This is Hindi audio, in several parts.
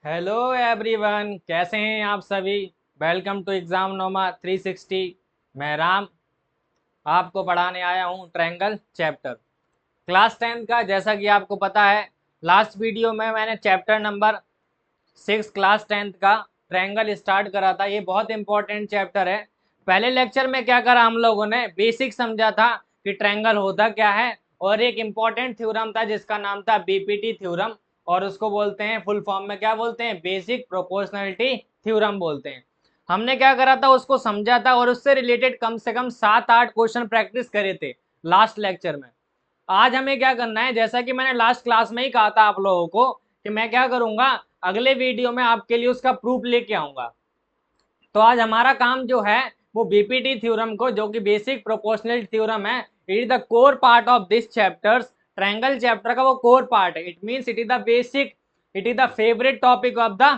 हेलो एवरीवन, कैसे हैं आप सभी। वेलकम टू एग्जाम नोमा 360। मैं राम आपको पढ़ाने आया हूं ट्रायंगल चैप्टर क्लास 10 का। जैसा कि आपको पता है, लास्ट वीडियो में मैंने चैप्टर नंबर 6 क्लास 10 का ट्रायंगल स्टार्ट करा था। ये बहुत इंपॉर्टेंट चैप्टर है। पहले लेक्चर में क्या करा, हम लोगों ने बेसिक समझा था कि ट्रायंगल होता क्या है, और एक इंपॉर्टेंट थ्योरम था जिसका नाम था बीपीटी थ्योरम, और उसको बोलते हैं फुल फॉर्म में क्या बोलते हैं, बेसिक प्रोपोर्शनलिटी थ्योरम बोलते हैं। हमने क्या करा था, उसको समझा था और उससे रिलेटेड कम से कम 7-8 क्वेश्चन प्रैक्टिस करे थे लास्ट लेक्चर में। आज हमें क्या करना है, जैसा कि मैंने लास्ट क्लास में ही कहा था आप लोगों को कि मैं क्या करूंगा, अगले वीडियो में आपके लिए उसका प्रूफ लेके आऊंगा। तो आज हमारा काम जो है वो बीपीटी थ्योरम को, जो कि बेसिक प्रोपोर्शनल थ्योरम है, it is the core part of this chapters. Triangle chapter का वो कोर पार्ट है। It means it is the basic, it is the favourite topic of the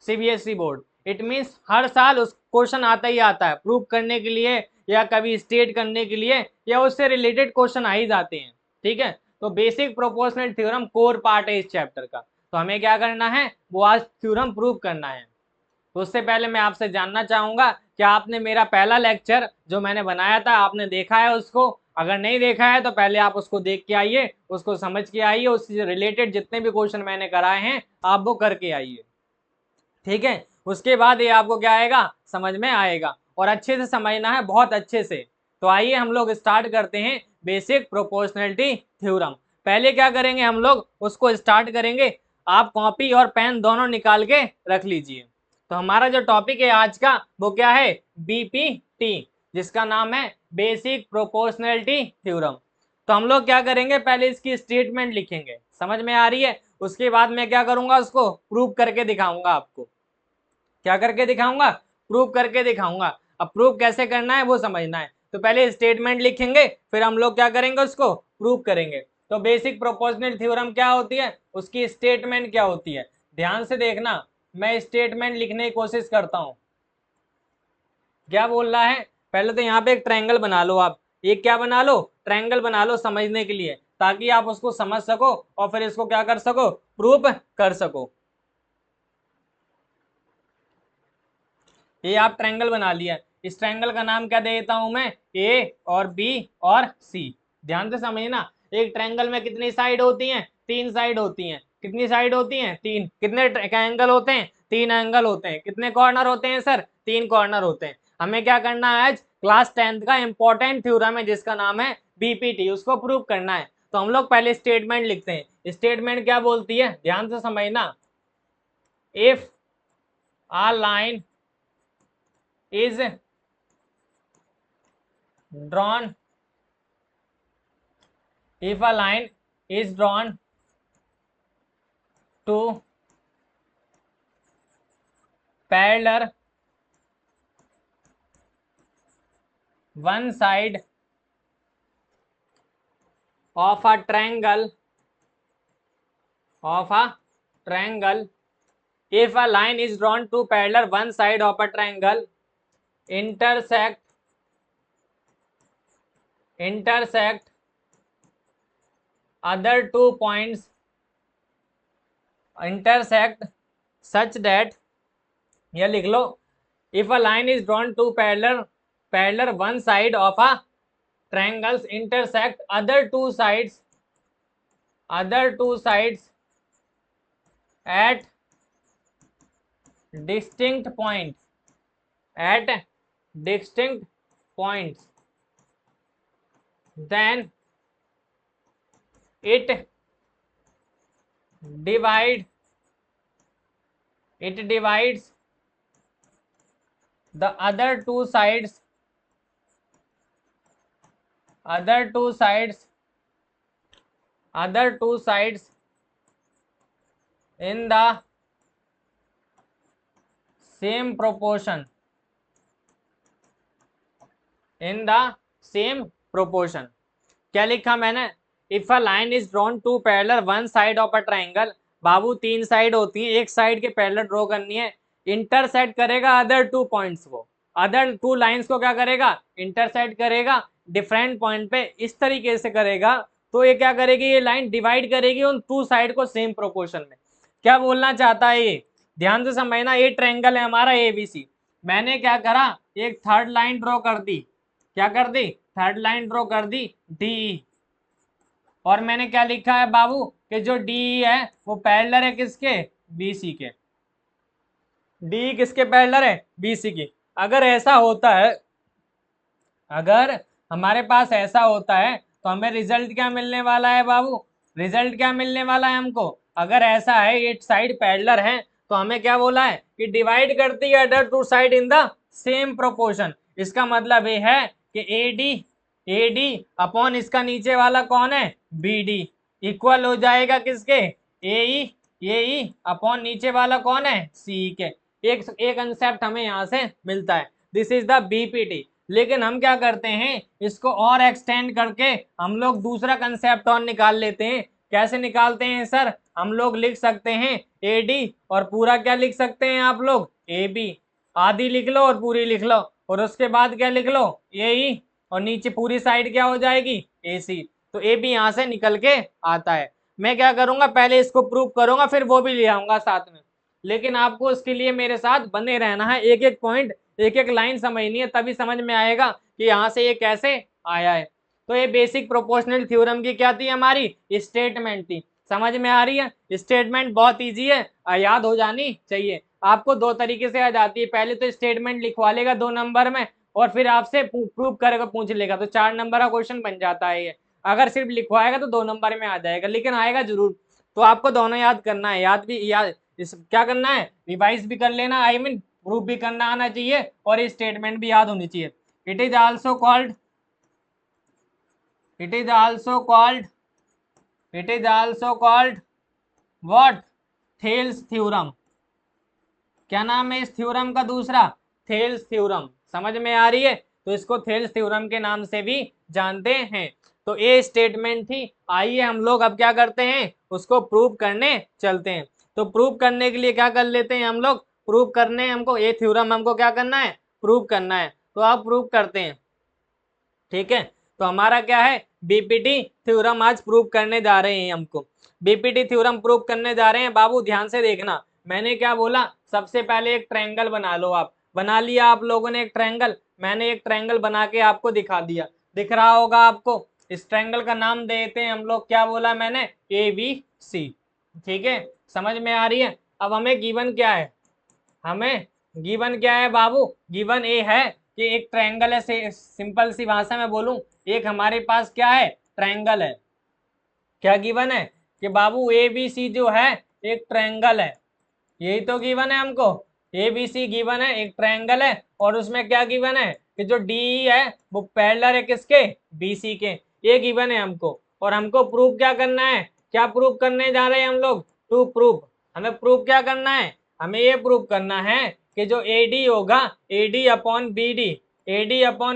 CBSE board. It means हर साल उस क्वेश्चन आता ही आता है प्रूव करने के लिए, या कभी स्टेट करने के लिए, या उससे रिलेटेड क्वेश्चन आ ही जाते हैं। ठीक है, तो basic proportional theorem core part है इस चैप्टर का। तो हमें क्या करना है, वो आज थ्योरम प्रूव करना है। तो उससे पहले मैं आपसे जानना चाहूंगा कि आपने मेरा पहला लेक्चर जो मैंने बनाया था आपने देखा है उसको। अगर नहीं देखा है तो पहले आप उसको देख के आइए, उसको समझ के आइए, उससे रिलेटेड जितने भी क्वेश्चन मैंने कराए हैं आप वो करके आइए। ठीक है, उसके बाद ये आपको क्या आएगा, समझ में आएगा, और अच्छे से समझना है, बहुत अच्छे से। तो आइए हम लोग स्टार्ट करते हैं बेसिक प्रोपोर्शनलिटी थ्योरम। पहले क्या करेंगे, हम लोग उसको स्टार्ट करेंगे। आप कॉपी और पेन दोनों निकाल के रख लीजिए। तो हमारा जो टॉपिक है आज का वो क्या है, बीपीटी, जिसका नाम है बेसिक प्रोपोर्शनलिटी थ्योरम। तो हम लोग क्या करेंगे, पहले इसकी स्टेटमेंट लिखेंगे, समझ में आ रही है। उसके बाद मैं क्या करूंगा, उसको प्रूव करके दिखाऊंगा आपको। क्या करके दिखाऊंगा, प्रूव करके दिखाऊंगा। अब प्रूव कैसे करना है वो समझना है। तो पहले स्टेटमेंट लिखेंगे, फिर हम लोग क्या करेंगे, उसको प्रूव करेंगे। तो बेसिक प्रोपोर्शनल थ्योरम क्या होती है, उसकी स्टेटमेंट क्या होती है, ध्यान से देखना। मैं स्टेटमेंट लिखने की कोशिश करता हूं। क्या बोल रहा है, पहले तो यहाँ पे एक ट्रायंगल बना लो आप। एक क्या बना लो, ट्रायंगल बना लो समझने के लिए, ताकि आप उसको समझ सको और फिर इसको क्या कर सको, प्रूफ कर सको। ये आप ट्रायंगल बना लिया। इस ट्रायंगल का नाम क्या दे देता हूं मैं, ए और बी और सी। ध्यान से समझना, एक ट्रायंगल में कितनी साइड होती हैं, 3 साइड होती हैं। कितनी साइड होती हैं, 3। कितने एंगल होते हैं, 3 एंगल होते हैं। कितने कॉर्नर होते हैं सर, 3 कॉर्नर होते हैं। हमें क्या करना है, आज क्लास 10th का इंपॉर्टेंट थ्योरम है जिसका नाम है बीपीटी, उसको प्रूव करना है। तो हम लोग पहले स्टेटमेंट लिखते हैं। स्टेटमेंट क्या बोलती है, ध्यान से समझना। If a line is drawn, if a line is drawn to parallel one side of a triangle, if a line is drawn to parallel one side of a triangle intersect other 2 points, intersect such that, ये लिख लो, if a line is drawn to parallel one side of a triangles intersect other two sides at distinct points, then it divides the other two sides in the same proportion, क्या लिखा मैंने, if a line is drawn to parallel one side of a triangle. बाबू 3 साइड होती हैं, एक साइड के पैरेलल ड्रॉ करनी है। इंटरसेक्ट करेगा अदर 2 पॉइंट्स को, अदर 2 लाइंस को क्या करेगा, इंटरसेक्ट करेगा डिफरेंट पॉइंट पे, इस तरीके से करेगा। तो ये क्या करेगी, ये लाइन डिवाइड करेगी उन 2 साइड को सेम प्रोपोर्शन में। क्या बोलना चाहता है ये, ध्यान से समझना। ये ट्रायंगल है हमारा ABC। मैंने क्या करा, एक थर्ड लाइन ड्रॉ कर दी। क्या कर दी, थर्ड लाइन ड्रॉ कर दी DE। और मैंने क्या लिखा है बाबू कि जो DE है वो पैरेलल है किसके, BC के। DE किसके पैरेलल है, BC की। अगर ऐसा होता है, अगर हमारे पास ऐसा होता है तो हमें रिजल्ट क्या मिलने वाला है बाबू, रिजल्ट क्या मिलने वाला है हमको। अगर ऐसा है ये साइड पैरेलल है तो हमें क्या बोला है कि डिवाइड करती है other two side in the same proportion. इसका मतलब ये है कि AD अपॉन इसका नीचे वाला कौन है, BD, इक्वल हो जाएगा किसके, AE अपॉन नीचे वाला कौन है, CE के। एक कंसेप्ट हमें यहाँ से मिलता है, दिस इज द BPT। लेकिन हम क्या करते हैं, इसको और एक्सटेंड करके हम लोग दूसरा कंसेप्ट और निकाल लेते हैं। कैसे निकालते हैं सर, हम लोग लिख सकते हैं AD और पूरा क्या लिख सकते हैं आप लोग, AB। आधी लिख लो और पूरी लिख लो, और उसके बाद क्या लिख लो, AE, और नीचे पूरी साइड क्या हो जाएगी, AC। तो AB यहाँ से निकल के आता है। मैं क्या करूंगा, पहले इसको प्रूव करूंगा, फिर वो भी ले आऊंगा साथ में। लेकिन आपको उसके लिए मेरे साथ बने रहना है, एक एक पॉइंट एक एक लाइन समझनी है, तभी समझ में आएगा कि यहाँ से ये कैसे आया है। तो ये बेसिक प्रोपोर्शनल थ्योरम की क्या थी, हमारी स्टेटमेंट थी। समझ में आ रही है, स्टेटमेंट बहुत इजी है, याद हो जानी चाहिए। आपको दो तरीके से आ जाती है, पहले तो स्टेटमेंट लिखवा लेगा 2 नंबर में, और फिर आपसे प्रूव करेगा, पूछ लेगा, तो 4 नंबर का क्वेश्चन बन जाता है ये। अगर सिर्फ लिखवाएगा तो 2 नंबर में आ जाएगा, लेकिन आएगा जरूर। तो आपको दोनों याद करना है, याद क्या करना है, रिवाइज भी कर लेना, आई मीन प्रूफ भी करना आना चाहिए, और स्टेटमेंट भी याद होनी चाहिए। It is also called what, Thales theorem. क्या नाम है इस थ्योरम का दूसरा, थेल्स थ्योरम। समझ में आ रही है, तो इसको थेल्स थ्योरम के नाम से भी जानते हैं। तो ये स्टेटमेंट थी। आइए हम लोग अब क्या करते हैं, उसको प्रूव करने चलते हैं। तो प्रूव करने के लिए क्या कर लेते हैं हम लोग, प्रूव करने हमको ये थ्योरम हमको क्या करना है, प्रूव करना है। तो आप प्रूव करते हैं, ठीक है। तो हमारा क्या है, बीपीटी थ्योरम आज प्रूव करने जा रहे हैं। हमको बीपीटी थ्योरम प्रूव करने जा रहे हैं बाबू, ध्यान से देखना। मैंने क्या बोला, सबसे पहले एक ट्रायंगल बना लो। आप बना लिया आप लोगों ने एक ट्रायंगल, मैंने एक ट्रायंगल बना के आपको दिखा दिया, दिख रहा होगा आपको। इस ट्रायंगल का नाम देते हैं हम लोग, क्या बोला मैंने, ABC। ठीक है, समझ में आ रही है। अब हमें गिवन क्या है, हमें गिवन क्या है बाबू, गिवन ए है कि एक ट्रायंगल है, सिंपल सी भाषा में बोलूं, एक हमारे पास क्या है, ट्रायंगल है। क्या गिवन है कि बाबू ABC जो है एक ट्रायंगल है, यही तो गिवन है हमको। ABC गिवन है, एक ट्रायंगल है, और उसमें क्या गिवन है कि जो DE है वो पैरेलल है किसके, BC के। ये गिवन है हमको, और हमको प्रूफ क्या करना है, क्या प्रूफ करने जा रहे हैं हम लोग, टू प्रूफ। हमें प्रूफ क्या करना है, हमें ये प्रूफ करना है कि जो AD होगा, AD अपॉन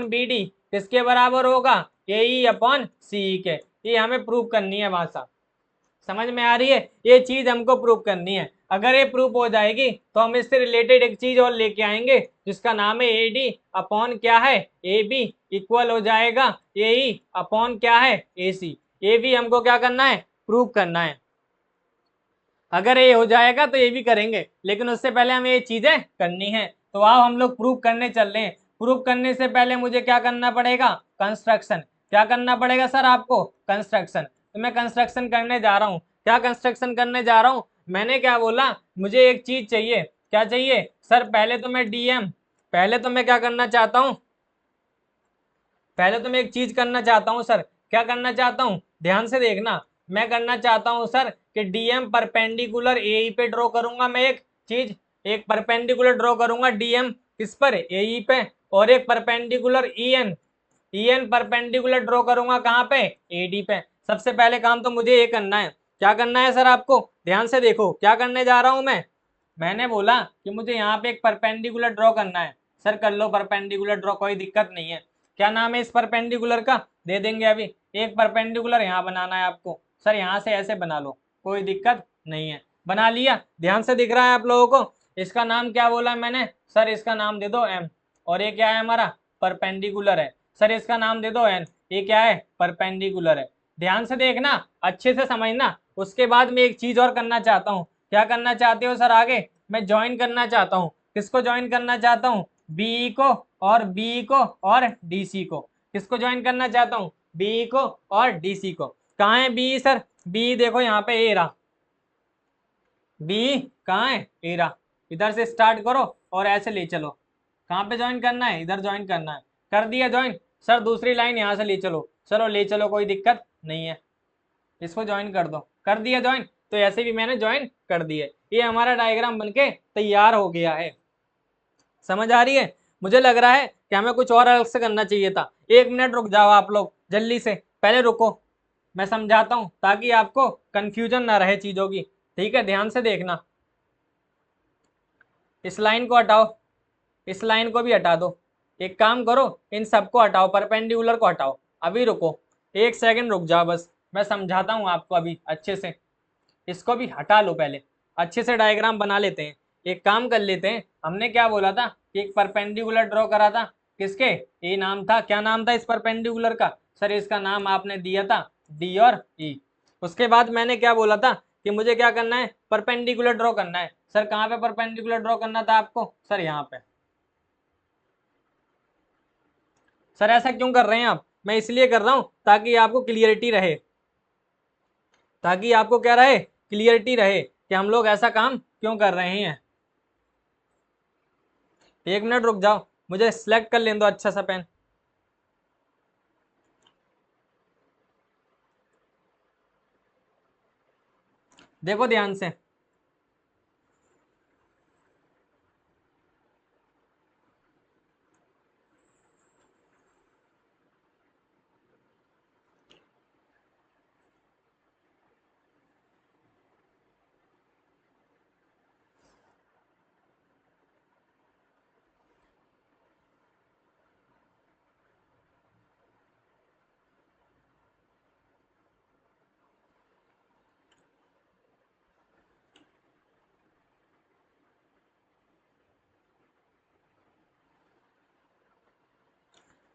BD किसके बराबर होगा, AE अपॉन CE के। ये हमें प्रूफ करनी है भाषा, समझ में आ रही है। ये चीज हमको प्रूव करनी है। अगर ये प्रूफ हो जाएगी तो हम इससे रिलेटेड एक चीज और लेके आएंगे, जिसका नाम है AD अपॉन क्या है, AB इक्वल हो जाएगा AE अपॉन क्या है, AC। ये भी हमको क्या करना है, प्रूव करना है। अगर ये हो जाएगा तो ये भी करेंगे, लेकिन उससे पहले हमें ये चीजें करनी है। तो आओ हम लोग प्रूव करने चल रहे हैं। प्रूव करने से पहले मुझे क्या करना पड़ेगा, कंस्ट्रक्शन। क्या करना पड़ेगा सर आपको, कंस्ट्रक्शन। तो मैं कंस्ट्रक्शन करने जा रहा हूँ। क्या कंस्ट्रक्शन करने जा रहा हूँ, मैंने क्या बोला, मुझे एक चीज चाहिए। क्या चाहिए सर, पहले तो मैं DM, पहले तो मैं क्या करना चाहता हूँ, पहले तो मैं एक चीज करना चाहता हूँ सर। क्या करना चाहता हूँ, ध्यान से देखना। मैं करना चाहता हूँ सर कि DM परपेंडिकुलर AE पे ड्रॉ करूंगा। मैं एक चीज, एक परपेंडिकुलर ड्रॉ करूंगा DM किस पर, AE पे, और एक परपेंडिकुलर EN परपेंडिकुलर ड्रॉ करूंगा कहाँ पे, AD पे। सबसे पहले काम तो मुझे ये करना है। क्या करना है सर आपको, ध्यान से देखो क्या करने जा रहा हूँ मैं। मैंने बोला कि मुझे यहाँ पे एक परपेंडिकुलर ड्रॉ करना है। सर कर लो परपेंडिकुलर ड्रॉ, कोई दिक्कत नहीं है। क्या नाम है इस परपेंडिकुलर का, दे देंगे अभी। एक परपेंडिकुलर यहाँ बनाना है आपको। सर यहाँ से ऐसे बना लो, कोई दिक्कत नहीं है। बना लिया, ध्यान से दिख रहा है आप लोगों को। इसका नाम क्या बोला मैंने, सर इसका नाम दे दो M। और ये क्या है हमारा, परपेंडिकुलर है। सर इसका नाम दे दो N। ये क्या है, परपेंडिकुलर है। ध्यान से देखना, अच्छे से समझना। उसके बाद मैं एक चीज और करना चाहता हूँ। क्या करना चाहते हो सर आगे? मैं ज्वाइन करना चाहता हूँ। किसको ज्वाइन करना चाहता हूँ? बीई को और बीई को और डीसी को। किसको ज्वाइन करना चाहता हूँ? बीई को और डीसी को। कहाँ है बीई सर? बीई देखो यहाँ पे ए रहा। बी कहाँ है? ए रहा। इधर से स्टार्ट करो और ऐसे ले चलो। कहाँ पे ज्वाइन करना है? इधर ज्वाइन करना है। कर दिया ज्वाइन। सर दूसरी लाइन यहाँ से ले चलो। चलो ले चलो, कोई दिक्कत नहीं है। इसको ज्वाइन कर दो। कर दिया ज्वाइन। तो ऐसे भी मैंने ज्वाइन कर दिए। ये हमारा डायग्राम बनके तैयार हो गया है। समझ आ रही है? मुझे लग रहा है कि हमें कुछ और अलग से करना चाहिए था। 1 मिनट रुक जाओ आप लोग जल्दी से, पहले रुको, मैं समझाता हूँ ताकि आपको कंफ्यूजन ना रहे चीजों की। ठीक है, ध्यान से देखना। इस लाइन को हटाओ, इस लाइन को भी हटा दो। एक काम करो, इन सबको हटाओ, परपेंडिकुलर को हटाओ। अभी रुको, 1 सेकंड रुक जाओ बस, मैं समझाता हूँ आपको अभी अच्छे से। इसको भी हटा लो, पहले अच्छे से डायग्राम बना लेते हैं। एक काम कर लेते हैं, हमने क्या बोला था कि एक परपेंडिकुलर ड्रॉ करा था। किसके? ए नाम था। क्या नाम था इस परपेंडिकुलर का? सर इसका नाम आपने दिया था डी और ई। उसके बाद मैंने क्या बोला था कि मुझे क्या करना है? परपेंडिकुलर ड्रॉ करना है। सर कहाँ पे परपेंडिकुलर ड्रॉ करना था आपको? सर यहाँ पे। सर ऐसा क्यों कर रहे हैं आप? मैं इसलिए कर रहा हूं ताकि आपको क्लियरिटी रहे, ताकि आपको क्या रहे? क्लियरिटी रहे कि हम लोग ऐसा काम क्यों कर रहे हैं। 1 मिनट रुक जाओ, मुझे सिलेक्ट कर लेने दो अच्छा सा पेन। देखो ध्यान से।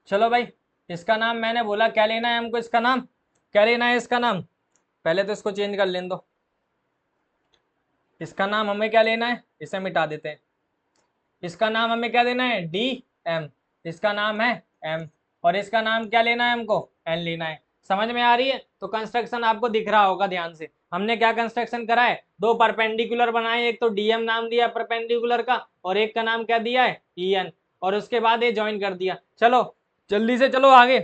चलो भाई, इसका नाम मैंने बोला, क्या लेना है हमको? इसका नाम क्या लेना है? इसका नाम पहले तो इसको चेंज कर लेने दो। इसका नाम हमें क्या लेना है? इसे मिटा देते हैं। इसका नाम हमें क्या देना है? D M. इसका नाम है एम। और इसका नाम क्या लेना है हमको? एन लेना है। समझ में आ रही है? तो कंस्ट्रक्शन आपको दिख रहा होगा ध्यान से। हमने क्या कंस्ट्रक्शन करा है? दो परपेंडिकुलर बनाए, एक तो डीएम नाम दिया परपेंडिकुलर का, और एक का नाम क्या दिया है? E N. और उसके बाद ये ज्वाइन कर दिया। चलो जल्दी से चलो आगे।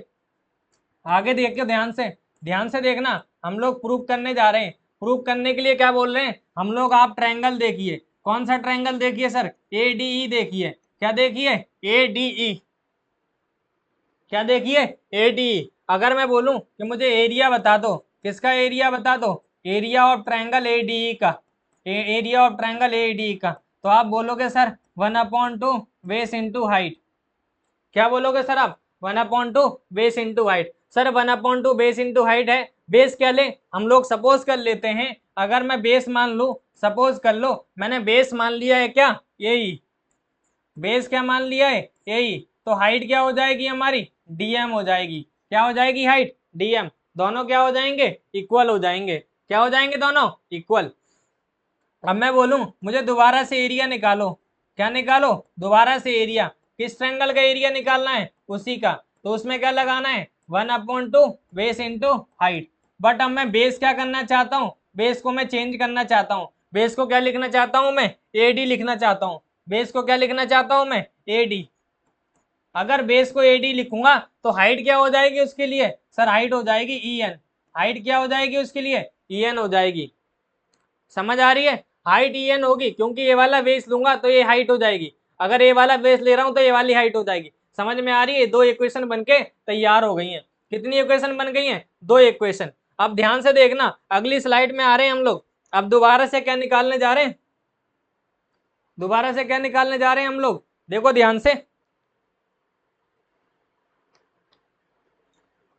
आगे देखियो ध्यान से, ध्यान से देखना। हम लोग प्रूव करने जा रहे हैं। प्रूव करने के लिए क्या बोल रहे हैं हम लोग? आप ट्रायंगल देखिए। कौन सा ट्रायंगल देखिए सर? ए डी ई देखिए। क्या देखिए? ए डी ई। क्या देखिए? ए डी ई। अगर मैं बोलूं कि मुझे एरिया बता दो, किसका एरिया बता दो? Area of triangle A D E का। Area of triangle A D E का। तो आप बोलोगे सर 1/2 बेस इंटू हाइट। क्या बोलोगे सर आप? 1/2 base into height. Sir 1/2 base into height है। बेस क्या ले? हम लोग सपोज कर लेते हैं, अगर मैं बेस मान लू, सपोज कर लो मैंने बेस मान लिया है क्या? यही बेस क्या मान लिया है? यही। तो हाइट क्या हो जाएगी हमारी? डीएम हो जाएगी। क्या हो जाएगी? Height DM. दोनों क्या हो जाएंगे? इक्वल हो जाएंगे। क्या हो जाएंगे? दोनों इक्वल। अब मैं बोलूं मुझे दोबारा से एरिया निकालो। क्या निकालो? दोबारा से एरिया। किस ट्रायंगल का एरिया निकालना है? उसी का। तो उसमें क्या लगाना है? 1/2 बेस इंटू हाइट। बट अब मैं बेस क्या करना चाहता हूँ? बेस को मैं चेंज करना चाहता हूँ। बेस को क्या लिखना चाहता हूँ मैं? एडी लिखना चाहता हूँ। बेस को क्या लिखना चाहता हूँ मैं? एडी। अगर बेस को एडी लिखूंगा तो हाइट क्या हो जाएगी उसके लिए? सर हाइट हो जाएगी ई एन। हाइट क्या हो जाएगी उसके लिए? ई एन हो जाएगी। समझ आ रही है? हाइट ई एन होगी, क्योंकि ये वाला बेस लूंगा तो ये हाइट हो जाएगी। अगर ये वाला बेस ले रहा हूं तो ये वाली हाइट हो जाएगी। समझ में आ रही है? दो इक्वेशन बनके तैयार हो गई हैं। कितनी इक्वेशन बन गई हैं? दो इक्वेशन। अब ध्यान से देखना, अगली स्लाइड में आ रहे हैं हम लोग। अब दोबारा से क्या निकालने जा रहे हैं? दोबारा से क्या निकालने जा रहे हैं हम लोग? देखो ध्यान से,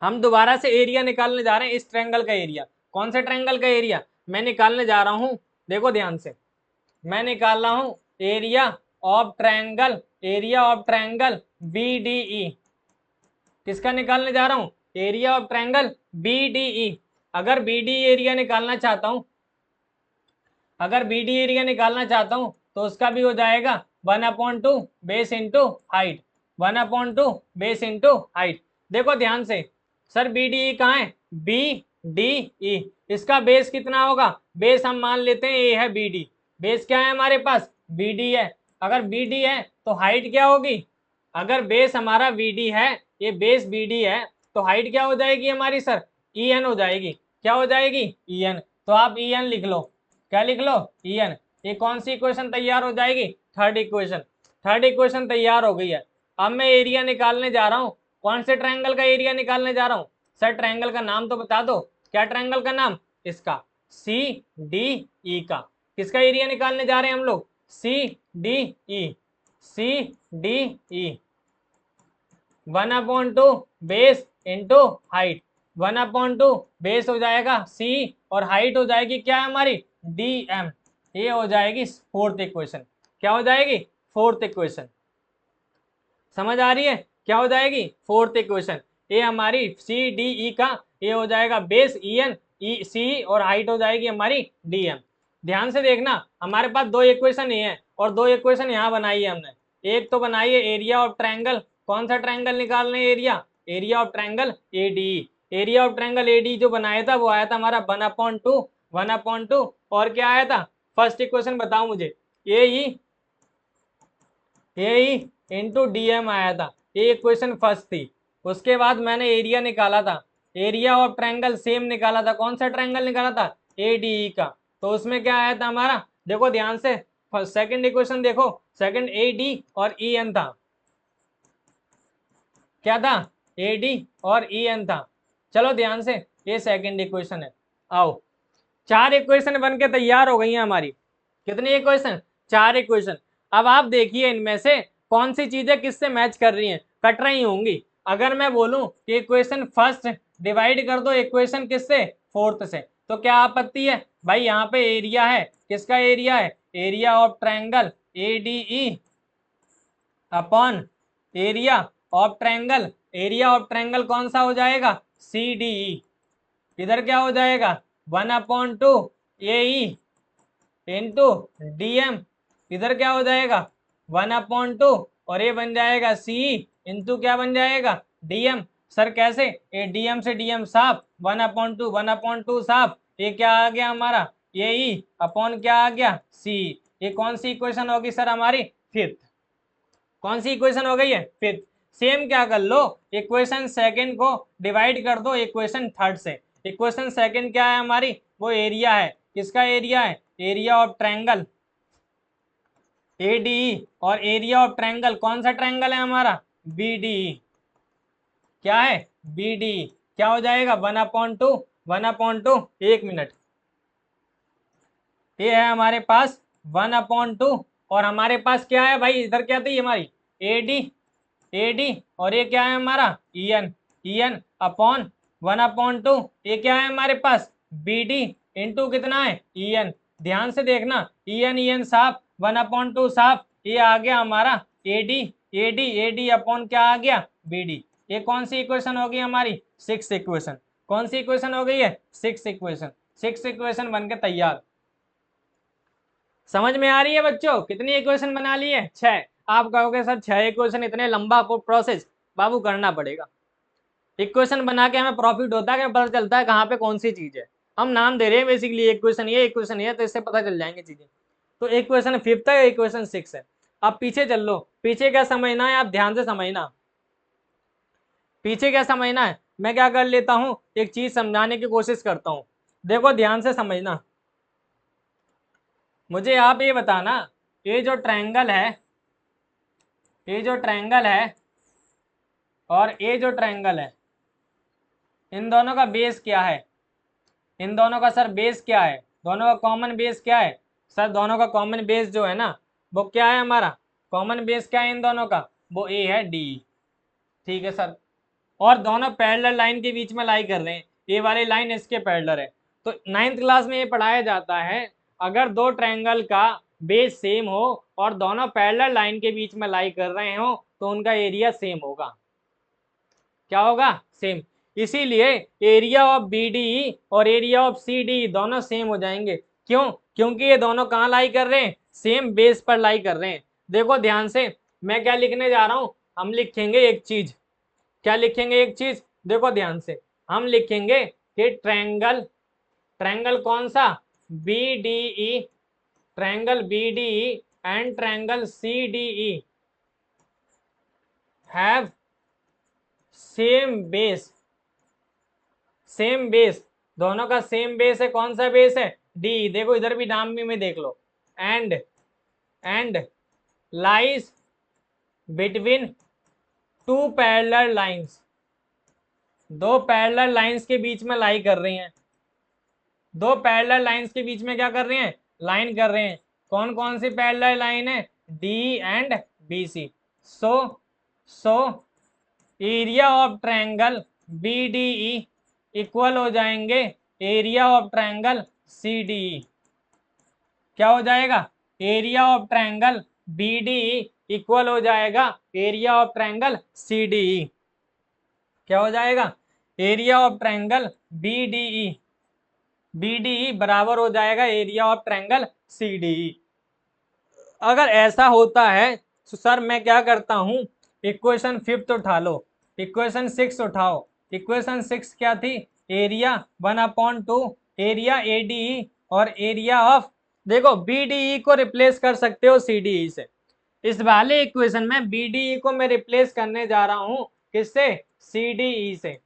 हम दोबारा से एरिया निकालने जा रहे हैं इस ट्रायंगल का एरिया। कौन से ट्रायंगल का एरिया मैं निकालने जा रहा हूं? देखो ध्यान से, मैं निकाल रहा हूं area of triangle, area of triangle BDE. किसका निकालने जा रहा हूं? Area of triangle BDE. अगर बीडीई एरिया निकालना चाहता हूं अगर बी डी एरिया निकालना चाहता हूँ तो उसका भी हो जाएगा 1/2 base into height, 1/2 base into height. देखो ध्यान से, सर बी डी ई कहाँ है, बी डी ई, इसका बेस कितना होगा, बेस हम मान लेते हैं ए है बी डी, बेस क्या है हमारे पास, बी डी है। अगर बी डी है तो हाइट क्या होगी, अगर बेस हमारा बी डी है, ये बेस बी डी है, तो हाइट क्या हो जाएगी हमारी सर, ई एन हो जाएगी। क्या हो जाएगी, ई एन। तो आप ई एन लिख लो, क्या लिख लो, ई एन। ये कौन सी इक्वेशन तैयार हो जाएगी, थर्ड इक्वेशन। थर्ड इक्वेशन तैयार हो गई है। अब मैं एरिया निकालने जा रहा हूँ, कौन से ट्रायंगल का एरिया निकालने जा रहा हूँ, सर ट्रायंगल का नाम तो बता दो, क्या ट्रायंगल का नाम, इसका सी डी ई का। किसका एरिया निकालने जा रहे हैं हम लोग, C D E, C D E. 1/2 base into height, 1/2 base हो जाएगा सी और हाइट हो जाएगी क्या है हमारी, डी एम। ये हो जाएगी फोर्थ इक्वेशन। क्या हो जाएगी, फोर्थ इक्वेशन। समझ आ रही है, क्या हो जाएगी, फोर्थ इक्वेशन। ये हमारी सी डी ई का, ये हो जाएगा बेस ई एन, ई सी और हाइट हो जाएगी हमारी डी एम। ध्यान से देखना, हमारे पास दो इक्वेशन ही है और दो इक्वेशन यहाँ बनाई है हमने। एक तो बनाई है एरिया ऑफ ट्रायंगल, कौन सा ट्रायंगल निकालना है, area, area of triangle A D. Area of triangle A D जो बनाया था वो आया था हमारा 1/2, 1/2 और क्या आया था, फर्स्ट इक्वेशन बताओ मुझे, ए इंटू डी एम आया था, ये इक्वेशन फर्स्ट थी। उसके बाद मैंने एरिया निकाला था, एरिया ऑफ ट्रायंगल सेम निकाला था, कौन सा ट्रायंगल निकाला था, ए डी ई का। तो उसमें क्या आया था हमारा, देखो ध्यान से, सेकंड इक्वेशन देखो, सेकंड ए डी और ई एन था, क्या था, ए डी और ई एन था। चलो ध्यान से, ये सेकंड इक्वेशन है। आओ, चार इक्वेशन बन के तैयार हो गई हैं हमारी। कितनी इक्वेशन, चार इक्वेशन। अब आप देखिए इनमें से कौन सी चीजें किससे मैच कर रही हैं, कट रही होंगी। अगर मैं बोलूं कि इक्वेशन फर्स्ट डिवाइड कर दो इक्वेशन किससे, फोर्थ से, तो क्या आपत्ति है भाई, यहाँ पे एरिया है, किसका एरिया है, area of triangle A D E upon area of triangle, area of triangle कौन सा हो जाएगा, सी डी ई। इधर क्या हो जाएगा, 1/2 ए ई इंटू डी एम। इधर क्या हो जाएगा, 1/2 और ये बन जाएगा सी इंटू क्या बन जाएगा, डीएम। सर कैसे, ये डीएम से डीएम साफ, 1/2 1/2 साफ, ये क्या आ गया हमारा, ये ई अपॉन क्या आ गया, सी। ये कौन सी इक्वेशन होगी सर हमारी, फिफ्थ। कौन सी इक्वेशन हो गई है, फिफ्थ। सेम क्या कर लो, इक्वेशन सेकंड को डिवाइड कर दो इक्वेशन थर्ड से। इक्वेशन सेकंड क्या है हमारी, वो एरिया है, किसका एरिया है, एरिया ऑफ ट्रायंगल एडीई और एरिया ऑफ ट्रायंगल कौन सा ट्रायंगल है हमारा, बीडीई। क्या है, बीडीई। क्या हो जाएगा, 1/2 एक मिनट, ये है हमारे पास 1/2 और हमारे पास क्या है भाई, इधर क्या थी हमारी, एडी, एडी और ये क्या है हमारा, ईएन, ईएन अपॉन 1/2, ये क्या है हमारे पास, बीडी इंटू कितना है, ईएन। ध्यान से देखना, ईएन ईएन साफ, 1/2 साफ, ये आ गया हमारा एडी, एडी एडी अपॉन क्या आ गया, बीडी। ये कौन सी इक्वेशन होगी हमारी, सिक्स इक्वेशन। कौन सी इक्वेशन हो गई है, सिक्स इक्वेशन। सिक्स इक्वेशन बन के तैयार। समझ में आ रही है बच्चों, कितनी इक्वेशन बना ली है, छह। आप कहोगे सर छह इक्वेशन, इतने लंबा प्रोसेस, बाबू करना पड़ेगा। इक्वेशन बना के हमें प्रॉफिट होता है कि पता चलता है कहाँ पे कौन सी चीज है। हम नाम दे रहे हैं बेसिकली, इक्वेशन ये इक्वेशन ये, तो इससे पता चल जाएंगे चीजें। तो इक्वेशन फिफ्थ है, इक्वेशन सिक्स है। अब पीछे चल लो, पीछे क्या समझना है, आप ध्यान से समझना, पीछे क्या समझना है। मैं क्या कर लेता हूँ, एक चीज समझाने की कोशिश करता हूँ, देखो ध्यान से समझना। मुझे आप ये बताना, ये जो ट्रायंगल है, ये जो ट्रायंगल है और ये जो ट्रायंगल है, इन दोनों का बेस क्या है, इन दोनों का सर बेस क्या है, दोनों का कॉमन बेस क्या है, सर दोनों का कॉमन बेस जो है ना, वो क्या है हमारा, कॉमन बेस क्या है इन दोनों का, वो ए है डी। ठीक है सर, और दोनों पैरेलल लाइन के बीच में लाई कर रहे हैं, ये वाली लाइन इसके पैरेलल है। तो नाइन्थ क्लास में ये पढ़ाया जाता है, अगर दो ट्रायंगल का बेस सेम हो और दोनों पैरेलल लाइन के बीच में लाई कर रहे हो तो उनका एरिया सेम होगा। क्या होगा, सेम। इसीलिए एरिया ऑफ बी डी और एरिया ऑफ सी डी दोनों सेम हो जाएंगे। क्यों, क्योंकि ये दोनों कहाँ लाई कर रहे हैं, सेम बेस पर लाई कर रहे हैं। देखो ध्यान से, मैं क्या लिखने जा रहा हूं, हम लिखेंगे एक चीज, क्या लिखेंगे एक चीज, देखो ध्यान से, हम लिखेंगे कि ट्रायंगल, ट्रायंगल कौन सा, B D E, triangle B D E and triangle C D E have same base, same base, दोनों का सेम बेस है, कौन सा बेस है, डी, देखो इधर भी नाम भी में देख लो, and lies between two parallel lines, दो पैरेलल लाइंस के बीच में लाई कर रही हैं, दो पैरेलल लाइंस के बीच में क्या कर रहे हैं, लाइन कर रहे हैं। कौन कौन सी पैरेलल लाइन है, D and B C. So area of triangle B D E equal हो जाएंगे area of triangle C D E. क्या हो जाएगा, area of triangle B D E equal हो जाएगा area of triangle C D E. क्या हो जाएगा, area of triangle B D E, B D E बराबर हो जाएगा area of triangle C D E. अगर ऐसा होता है तो सर मैं क्या करता हूं, इक्वेशन 5 उठा लो, इक्वेशन 6 उठाओ। इक्वेशन 6 क्या थी, एरिया 1/2 एरिया ए डी ई और एरिया ऑफ, देखो बी डी ई को रिप्लेस कर सकते हो सी डी ई से। इस वाले इक्वेशन में बी डी ई को मैं रिप्लेस करने जा रहा हूं किससे, सी डी ई से।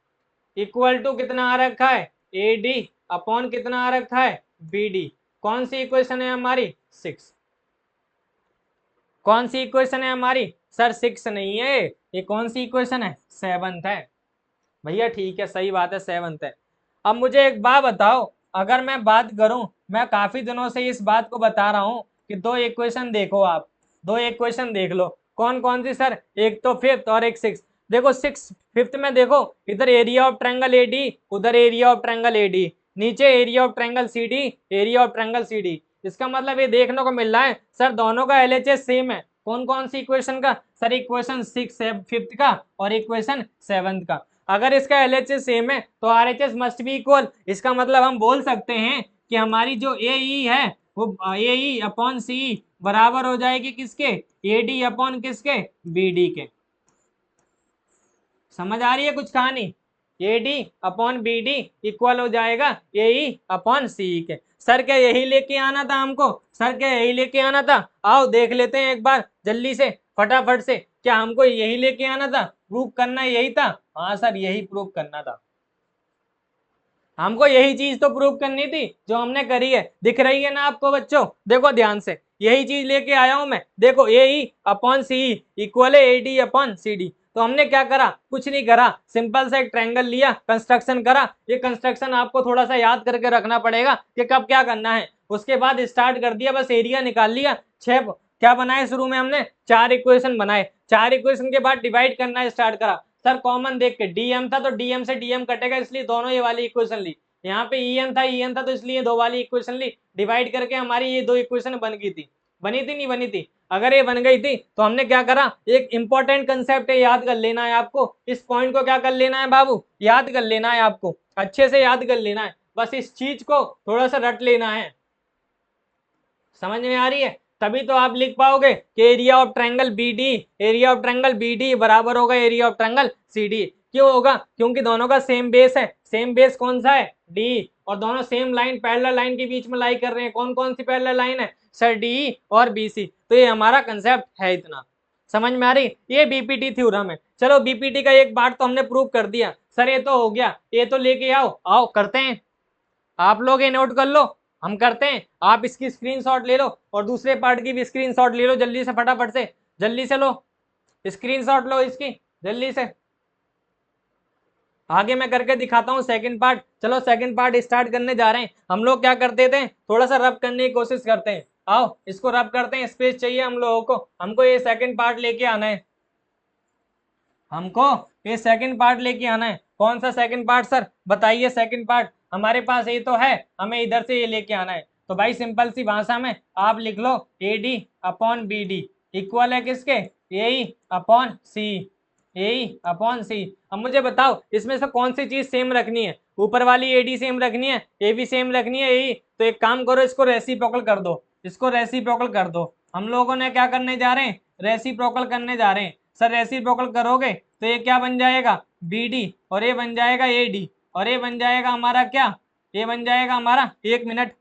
इक्वल टू कितना आ रखा है, ए डी अपॉन कितना आ रखा है, बी डी। कौन सी इक्वेशन है हमारी, 6। कौन सी इक्वेशन है हमारी, सर 6 नहीं है, ये कौन सी इक्वेशन है, 7th है। भैया ठीक है, सही बात है, 7th है। अब मुझे एक बात बताओ, अगर मैं बात करूं, मैं काफी दिनों से इस बात को बता रहा हूं कि दो इक्वेशन देखो, आप दो इक्वेशन देख लो, कौन कौन सी सर, एक तो 5th और एक 6th। देखो 5th में देखो, इधर area of triangle A D, उधर area of triangle A D, नीचे area of triangle C D, area of triangle C D. इसका मतलब ये देखने को मिल रहा है सर दोनों का एलएचएस सेम है। कौन कौन सी इक्वेशन का, सर इक्वेशन 5th का और इक्वेशन 7th का। अगर इसका एलएचएस सेम है तो आरएचएस मस्ट बी इक्वल। इसका मतलब हम बोल सकते हैं कि हमारी जो ए ई है वो ए ई अपॉन सी बराबर हो जाएगी किसके, ए डी अपॉन किसके, बी डी के। समझ आ रही है कुछ कहानी, A D upon B D equal हो जाएगा ए ई अपॉन सी के। सर क्या यही लेके आना था हमको, सर क्या यही लेके आना था, आओ देख लेते हैं एक बार जल्दी से फटाफट से, क्या हमको यही लेके आना था, प्रूव करना यही था, हाँ सर यही प्रूव करना था, हमको यही चीज तो प्रूव करनी थी जो हमने करी है। दिख रही है ना आपको बच्चों, देखो ध्यान से, यही चीज लेके आया हूं मैं। देखो ए ई अपॉन सी इक्वल है A D upon C D. तो हमने क्या करा, कुछ नहीं करा, सिंपल सा एक ट्रायंगल लिया, कंस्ट्रक्शन करा। ये कंस्ट्रक्शन आपको थोड़ा सा याद करके रखना पड़ेगा कि कब क्या करना है। उसके बाद स्टार्ट कर दिया, बस एरिया निकाल लिया। 6 क्या बनाए शुरू में हमने, 4 इक्वेशन बनाए। 4 इक्वेशन के बाद डिवाइड करना स्टार्ट करा। सर कॉमन देख के डीएम था तो डीएम से डीएम कटेगा, इसलिए दोनों ये वाली इक्वेशन ली। यहाँ पे ईएन था तो इसलिए दो वाली इक्वेशन ली। डिवाइड करके हमारी ये दो इक्वेशन बन गई थी, बनी थी नहीं बनी थी। अगर ये बन गई थी तो हमने क्या करा, एक इंपॉर्टेंट कंसेप्ट है, याद कर लेना है आपको। इस पॉइंट को क्या कर लेना है बाबू, याद कर लेना है आपको, अच्छे से याद कर लेना है। बस इस चीज को थोड़ा सा रट लेना है। समझ में आ रही है, तभी तो आप लिख पाओगे कि area of triangle B D, area of triangle B D बराबर होगा area of triangle C D. क्यों होगा, क्योंकि दोनों का सेम बेस है। सेम बेस कौन सा है, डी, और दोनों सेम लाइन पैरेलल लाइन के बीच में लाई कर रहे हैं। कौन कौन सी पैरेलल लाइन है, सर डी और बी सी। तो ये हमारा कंसेप्ट है, इतना समझ में आ रही। ये बीपीटी थ्योरम है। चलो बीपीटी का एक पार्ट तो हमने प्रूव कर दिया। सर ये तो हो गया, ये तो लेके आओ, आओ करते हैं। आप लोग ये नोट कर लो, हम करते हैं। आप इसकी स्क्रीनशॉट ले लो और दूसरे पार्ट की भी स्क्रीनशॉट ले लो, जल्दी से फटाफट से, जल्दी से लो स्क्रीनशॉट लो इसकी जल्दी से। आगे मैं करके दिखाता हूँ सेकंड पार्ट। चलो सेकंड पार्ट स्टार्ट करने जा रहे हैं। हम लोग क्या करते थे, थोड़ा सा रब करने की कोशिश करते हैं। आओ इसको रब करते हैं, स्पेस चाहिए हम लोगों को। हमको ये सेकंड पार्ट लेके आना है, हमको ये सेकंड पार्ट लेके आना है। कौन सा सेकंड पार्ट सर, बताइए। सेकंड पार्ट हमारे पास ये तो है, हमें इधर से ये लेके आना है। तो भाई सिंपल सी भाषा में आप लिख लो A D upon B D equal है किसके, ए ई अपॉन सी। ए अपॉन सी। अब मुझे बताओ इसमें से कौन सी चीज सेम रखनी है, ऊपर वाली एडी सेम रखनी है, ए भी सेम रखनी है, ए। तो एक काम करो, इसको रेसिप्रोकल कर दो, इसको रेसिप्रोकल कर दो। हम लोगों ने क्या करने जा रहे हैं, रेसिप्रोकल करने जा रहे हैं। सर रेसिप्रोकल करोगे तो ये क्या बन जाएगा, बी डी, और ये बन जाएगा ए डी, और ये बन जाएगा हमारा क्या, ये बन जाएगा हमारा, एक मिनट,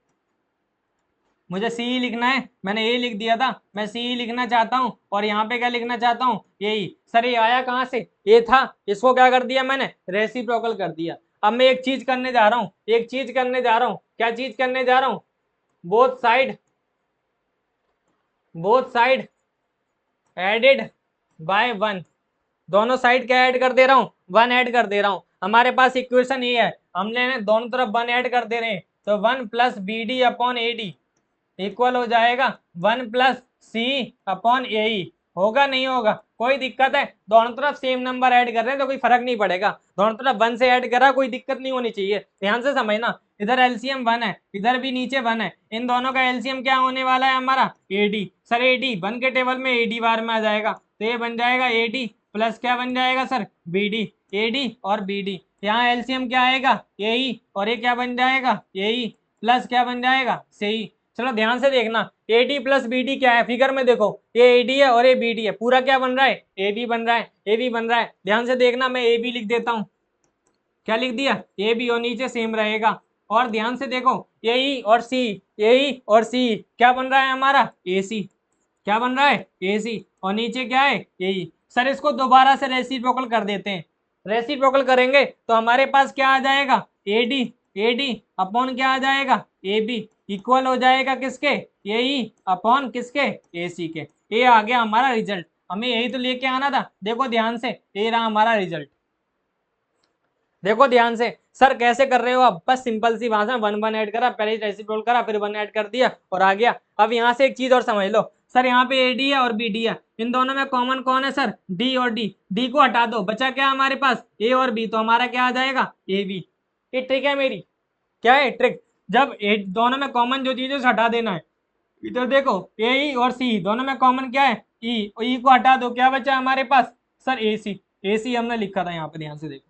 मुझे सी ही लिखना है, मैंने ए लिख दिया था, मैं सी ही लिखना चाहता हूँ, और यहाँ पे क्या लिखना चाहता हूँ, यही। सर ये आया कहाँ से, ये था, इसको क्या कर दिया मैंने, रेसिप्रोकल कर दिया। अब मैं एक चीज करने जा रहा हूँ, एक चीज करने जा रहा हूँ, क्या चीज करने जा रहा हूँ, both side added by one, दोनों साइड क्या ऐड कर दे रहा हूँ, वन ऐड कर दे रहा हूँ। हमारे पास इक्वेशन ये है, हमने दोनों तरफ वन ऐड कर दे रहे हैं, तो one plus B D upon A D equal हो जाएगा one plus C upon A E. होगा नहीं होगा, कोई दिक्कत है, दोनों तरफ सेम नंबर ऐड कर रहे हैं तो कोई फर्क नहीं पड़ेगा, दोनों तरफ वन से ऐड करा, कोई दिक्कत नहीं होनी चाहिए। ध्यान से समझना, इधर एलसीएम वन है, इधर भी नीचे वन है, इन दोनों का एलसीएम क्या होने वाला है हमारा, एडी। सर एडी वन के टेबल में एडी बार में आ जाएगा, तो ये बन जाएगा एडी प्लस क्या बन जाएगा sir, B D, A D और बी डी। यहाँ एलसीएम क्या आएगा, ए ई, और ये क्या बन जाएगा, ए ई प्लस क्या बन जाएगा, से ई। चलो ध्यान से देखना, A D plus B D क्या है, फिगर में देखो, ये ए डी है और ये बी डी है, पूरा क्या बन रहा है, ए बी बन रहा है, ए बी बन रहा है। ध्यान से देखना, मैं ए बी लिख देता हूँ, क्या लिख दिया, ए बी, और नीचे सेम रहेगा। और ध्यान से देखो, ए ई और सी, ए ई और सी क्या बन रहा है हमारा, ए सी, क्या बन रहा है, ए सी, और नीचे क्या है, ए ई। सर इसको दोबारा से रेसिप्रोकल कर देते हैं, रेसिप्रोकल करेंगे तो हमारे पास क्या आ जाएगा, ए डी अपॉन क्या आ जाएगा, ए बी इक्वल हो जाएगा किसके, ए ई अपॉन किसके, ए सी के। ये आ गया हमारा रिजल्ट, हमें यही तो लेके आना था। देखो ध्यान से, ये रहा हमारा रिजल्ट, देखो ध्यान से। सर कैसे कर रहे हो आप, बस सिंपल सी भाषा में वन वन ऐड करा, पहले रेसिप्रोकल करा, फिर वन ऐड कर दिया और आ गया। अब यहाँ से एक चीज और समझ लो, सर यहाँ पे ए डी है और बी डी है, इन दोनों में कॉमन कौन है सर, डी और डी, डी को हटा दो, बचा क्या हमारे पास, ए और बी, तो हमारा क्या आ जाएगा, ए बी। ये ट्रिक है मेरी, क्या है ट्रिक, जब दोनों में कॉमन जो चीज है हटा देना है। इधर देखो, ए ई और सी दोनों में कॉमन क्या है, ई, और ई को हटा दो, क्या बचा हमारे पास सर, ए सी, ए सी हमने लिखा था यहाँ पे, ध्यान से देखो,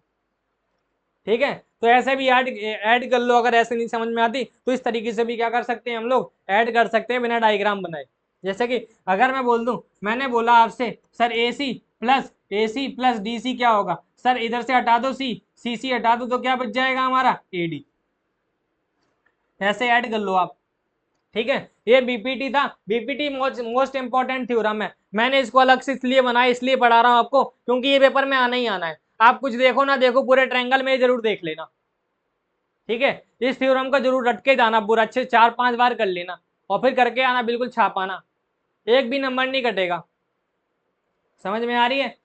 ठीक है। तो ऐसे भी ऐड कर लो, अगर ऐसे नहीं समझ में आती तो इस तरीके से भी क्या कर सकते हैं हम लोग, ऐड कर सकते हैं बिना डायग्राम बनाए। जैसे कि अगर मैं बोल दूं, मैंने बोला आपसे सर ए सी प्लस डी सी क्या होगा, सर इधर से हटा दो सी हटा दो, तो क्या बच जाएगा हमारा, ए डी। ऐसे ऐड कर लो आप, ठीक है। ये बीपीटी था, बीपीटी मोस्ट इंपॉर्टेंट थ्योरम है, मैंने इसको अलग से इसलिए बनाया, इसलिए पढ़ा रहा हूँ आपको, क्योंकि ये पेपर में आना ही आना है। आप कुछ देखो ना देखो, पूरे ट्रायंगल में जरूर देख लेना, ठीक है। इस थ्योरम का जरूर रट के जाना, पूरा अच्छे 4-5 बार कर लेना, और फिर करके आना, बिल्कुल छापाना, एक भी नंबर नहीं कटेगा। समझ में आ रही है।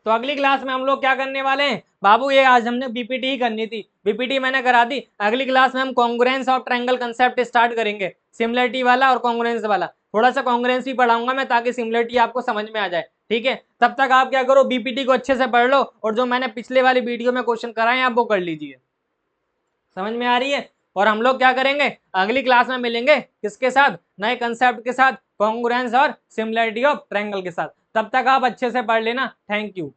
तो अगली क्लास में हम लोग क्या करने वाले हैं बाबू, ये आज हमने बीपीटी ही करनी थी, बीपीटी मैंने करा दी। अगली क्लास में हम congruence of triangle concept start करेंगे, सिमिलरिटी वाला और कॉन्ग्रुएंस वाला। थोड़ा सा कॉन्ग्रुएंस भी पढ़ाऊंगा मैं, ताकि सिमिलरिटी आपको समझ में आ जाए, ठीक है। तब तक आप क्या करो, बीपीटी को अच्छे से पढ़ लो, और जो मैंने पिछले वाली वीडियो में क्वेश्चन कराए आप वो कर लीजिए। समझ में आ रही है। और हम लोग क्या करेंगे, अगली क्लास में मिलेंगे किसके साथ, नए कंसेप्ट के साथ, कॉन्ग्रुएंस और सिमिलरिटी ऑफ ट्रायंगल के साथ। तब तक आप अच्छे से पढ़ लेना। Thank you.